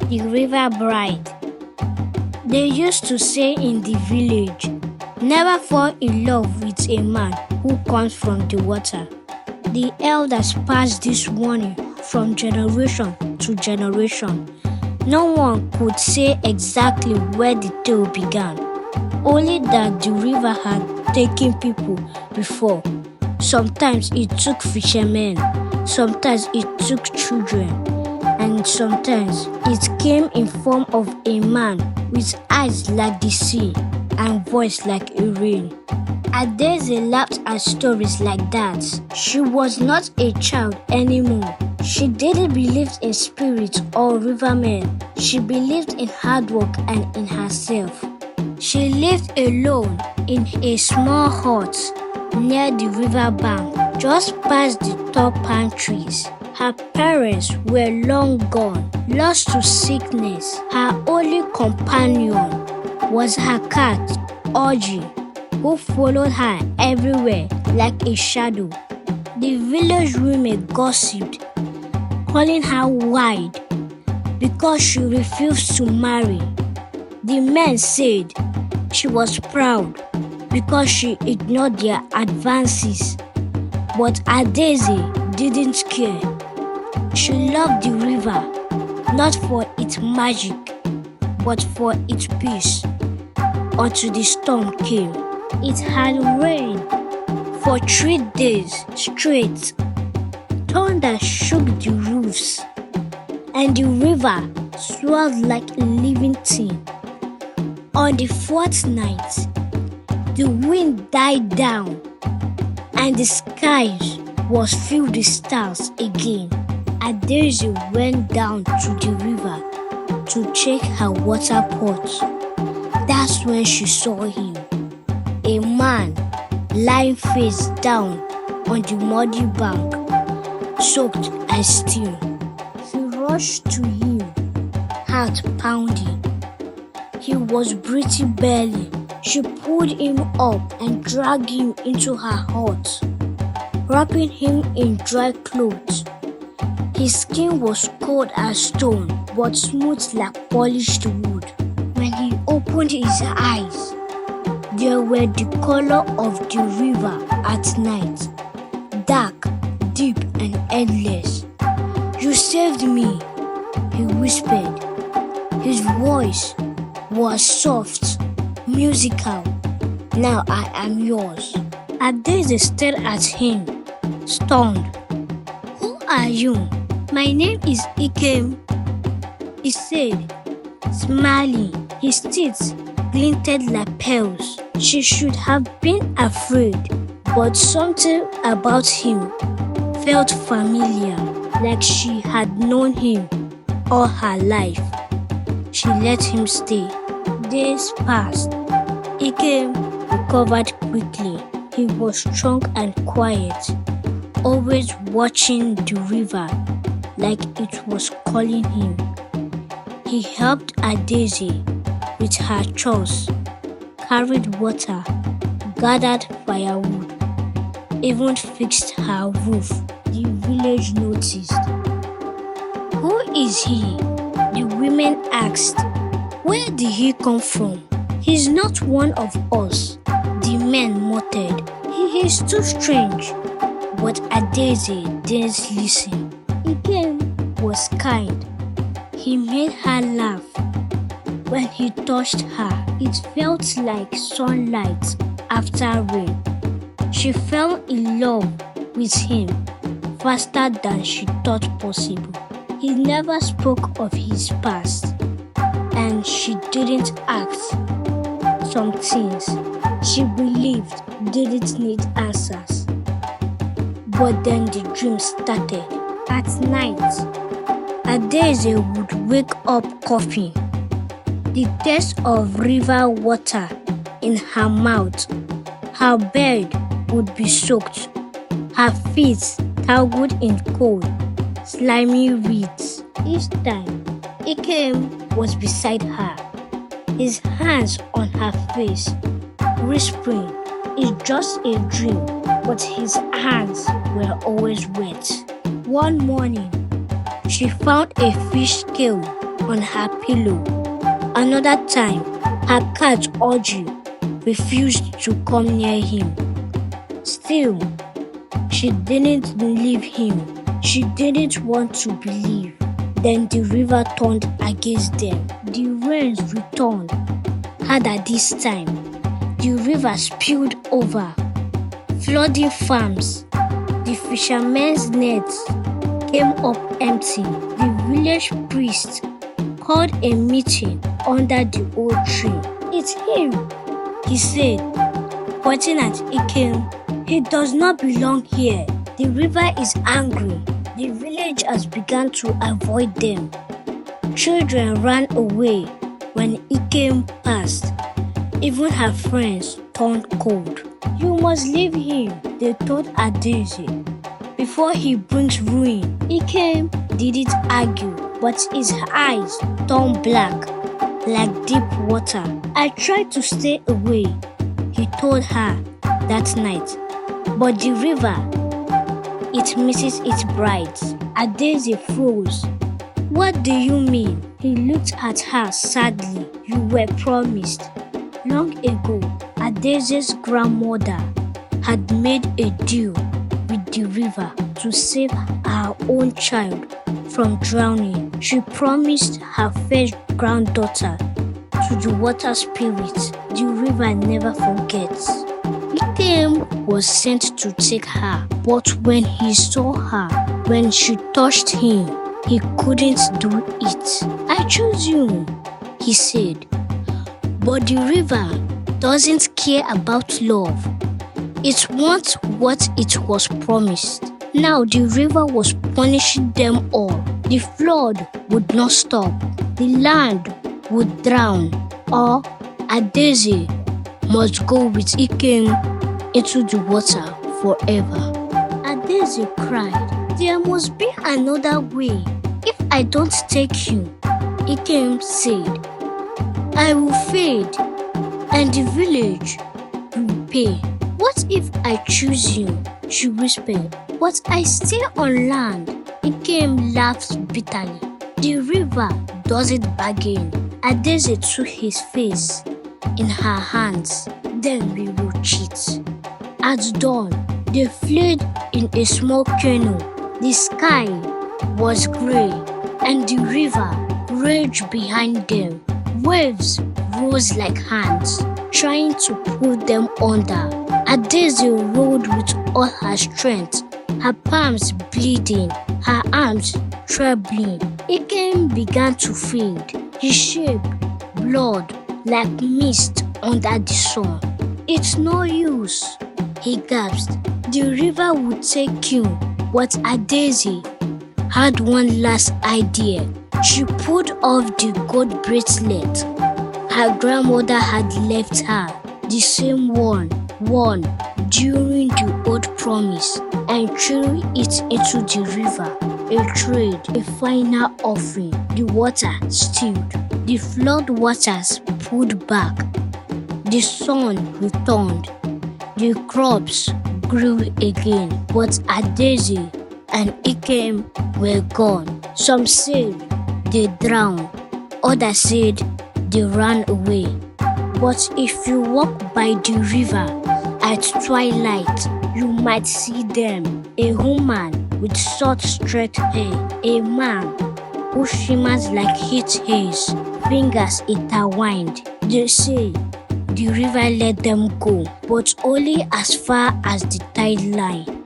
The River Bride. They used to say in the village, never fall in love with a man who comes from the water. The elders passed this warning from generation to generation. No one could say exactly where the tale began, only that the river had taken people before. Sometimes it took fishermen, sometimes it took children, and sometimes it came in form of a man with eyes like the sea and voice like a rain. Adaeze laughed at stories like that. She was not a child anymore. She didn't believe in spirits or rivermen. She believed in hard work and in herself. She lived alone in a small hut near the river bank, just past the tall palm trees. Her parents were long gone, lost to sickness. Her only companion was her cat, Adaeze, who followed her everywhere like a shadow. The village women gossiped, calling her wild because she refused to marry. The men said she was proud because she ignored their advances. But Adaeze didn't care. She loved the river, not for its magic, but for its peace. Until the storm came. It had rained for 3 days straight. Thunder shook the roofs, and the river swelled like a living thing. On the 4th night, the wind died down, and the sky was filled with stars again. Adaeze went down to the river to check her water pot. That's when she saw him, a man lying face down on the muddy bank, soaked and still. She rushed to him, heart pounding. He was breathing barely. She pulled him up and dragged him into her hut, wrapping him in dry clothes. His skin was cold as stone, but smooth like polished wood. When he opened his eyes, they were the color of the river at night, dark, deep, and endless. "You saved me," he whispered. His voice was soft, musical. "Now I am yours." Adaeze stared at him, stunned. "Who are you?" "My name is Ikem," he said, smiling. His teeth glinted like pearls. She should have been afraid, but something about him felt familiar, like she had known him all her life. She let him stay. Days passed. Ikem recovered quickly. He was strong and quiet, always watching the river like it was calling him. He helped Adaeze with her chores, carried water, gathered firewood, even fixed her roof. The village noticed. "Who is he?" the women asked. "Where did he come from?" "He's not one of us," the men muttered. "He is too strange." But Adaeze didn't listen. Ikem was kind. He made her laugh. When he touched her, it felt like sunlight after rain. She fell in love with him faster than she thought possible. He never spoke of his past, and she didn't ask. Some things she believed didn't need answers. But then the dream started. At night, Adaeze would wake up coughing, the taste of river water in her mouth. Her bed would be soaked, her feet tangled in cold, slimy reeds. Each time, Ikem was beside her, his hands on her face, whispering, "It's just a dream," but his hands were always wet. One morning, she found a fish scale on her pillow. Another time, her cat Audrey refused to come near him. Still, she didn't leave him. She didn't want to believe. Then the river turned against them. The rains returned, harder this time. The river spilled over, flooding farms. The fishermen's nets came up empty. The village priest called a meeting under the old tree. "It's him," he said, pointing at Ikem. "He does not belong here. The river is angry. The village has begun to avoid them." Children ran away when Ikem passed. Even her friends turned cold. "You must leave him," they told Adaeze, "before he brings ruin." Ikem didn't argue, but his eyes turned black like deep water. "I tried to stay away," he told her that night, "but the river, it misses its brides." Adaeze froze. "What do you mean?" He looked at her sadly. "You were promised." Long ago, Adaeze's grandmother had made a deal with the river to save her own child from drowning. She promised her first granddaughter to the water spirit. The river never forgets. Ikem was sent to take her, but when he saw her, when she touched him, he couldn't do it. "I chose you," he said. But the river doesn't care about love. It wants what it was promised. Now the river was punishing them all. The flood would not stop. The land would drown. Or Adaeze must go with Ikem into the water forever. Adaeze cried, "There must be another way. If I don't take you," Ikem said, "I will fade, and the village will pay." "What if I choose you?" she whispered. "But I stay on land." Ikem laughed bitterly. "The river doesn't bargain." Adaeze took his face in her hands. "Then we will cheat." At dawn, they fled in a small canoe. The sky was grey, and the river raged behind them. Waves rose like hands, trying to pull them under. Adaeze rowed with all her strength, her palms bleeding, her arms trembling. Ikem began to fade, his shape blurred like mist under the sun. "It's no use," he gasped. "The river would take you." But Adaeze had one last idea. She pulled off the gold bracelet her grandmother had left her, the same one worn during the old promise, and threw it into the river. A trade, a final offering. The water stilled. The flood waters pulled back. The sun returned. The crops grew again. But Adaeze and Ikem were gone. Some said they drowned. Others said they ran away. But if you walk by the river at twilight, you might see them. A woman with short straight hair, a man who shimmers like heat haze, fingers intertwined. They say the river let them go, but only as far as the tide line.